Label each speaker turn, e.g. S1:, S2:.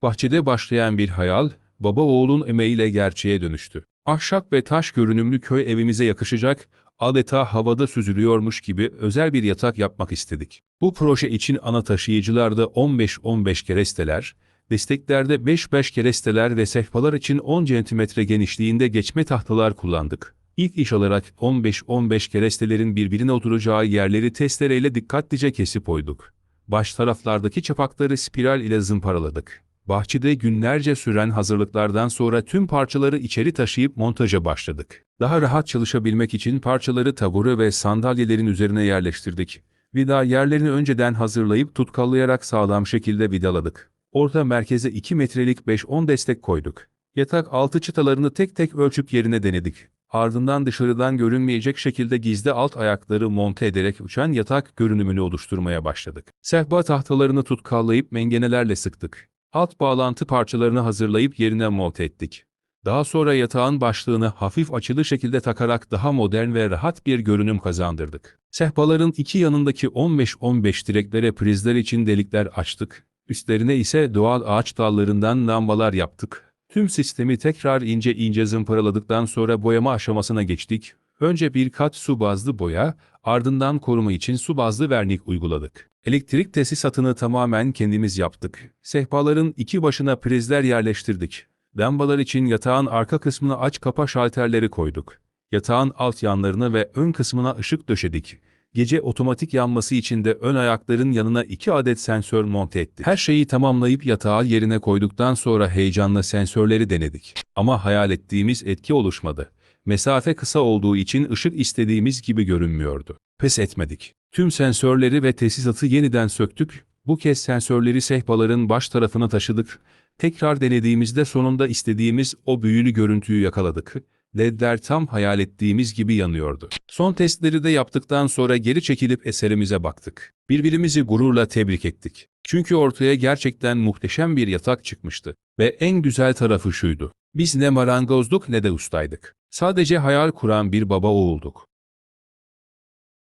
S1: Bahçede başlayan bir hayal, baba oğulun emeğiyle gerçeğe dönüştü. Ahşap ve taş görünümlü köy evimize yakışacak, adeta havada süzülüyormuş gibi özel bir yatak yapmak istedik. Bu proje için ana taşıyıcılarda 15-15 keresteler, desteklerde 5-5 keresteler ve sehpalar için 10 cm genişliğinde geçme tahtalar kullandık. İlk iş olarak 15-15 kerestelerin birbirine oturacağı yerleri testereyle dikkatlice kesip oyduk. Baş taraflardaki çapakları spiral ile zımparaladık. Bahçede günlerce süren hazırlıklardan sonra tüm parçaları içeri taşıyıp montaja başladık. Daha rahat çalışabilmek için parçaları tabure ve sandalyelerin üzerine yerleştirdik. Vida yerlerini önceden hazırlayıp tutkallayarak sağlam şekilde vidaladık. Orta merkeze 2 metrelik 5-10 destek koyduk. Yatak altı çıtalarını tek tek ölçüp yerine denedik. Ardından dışarıdan görünmeyecek şekilde gizli alt ayakları monte ederek uçan yatak görünümünü oluşturmaya başladık. Sehpa tahtalarını tutkallayıp mengenelerle sıktık. Alt bağlantı parçalarını hazırlayıp yerine monte ettik. Daha sonra yatağın başlığını hafif açılı şekilde takarak daha modern ve rahat bir görünüm kazandırdık. Sehpaların iki yanındaki 15-15 direklere prizler için delikler açtık. Üstlerine ise doğal ağaç dallarından lambalar yaptık. Tüm sistemi tekrar ince ince zımparaladıktan sonra boyama aşamasına geçtik. Önce bir kat su bazlı boya, ardından koruma için su bazlı vernik uyguladık. Elektrik tesisatını tamamen kendimiz yaptık. Sehpaların iki başına prizler yerleştirdik. Lambalar için yatağın arka kısmına aç kapa şalterleri koyduk. Yatağın alt yanlarına ve ön kısmına ışık döşedik. Gece otomatik yanması için de ön ayakların yanına 2 adet sensör monte ettik. Her şeyi tamamlayıp yatağı yerine koyduktan sonra heyecanla sensörleri denedik. Ama hayal ettiğimiz etki oluşmadı. Mesafe kısa olduğu için ışık istediğimiz gibi görünmüyordu. Pes etmedik. Tüm sensörleri ve tesisatı yeniden söktük. Bu kez sensörleri sehpaların baş tarafına taşıdık. Tekrar denediğimizde sonunda istediğimiz o büyülü görüntüyü yakaladık. LED'ler tam hayal ettiğimiz gibi yanıyordu. Son testleri de yaptıktan sonra geri çekilip eserimize baktık. Birbirimizi gururla tebrik ettik. Çünkü ortaya gerçekten muhteşem bir yatak çıkmıştı. Ve en güzel tarafı şuydu: biz ne marangozduk ne de ustaydık. Sadece hayal kuran bir baba oğulduk.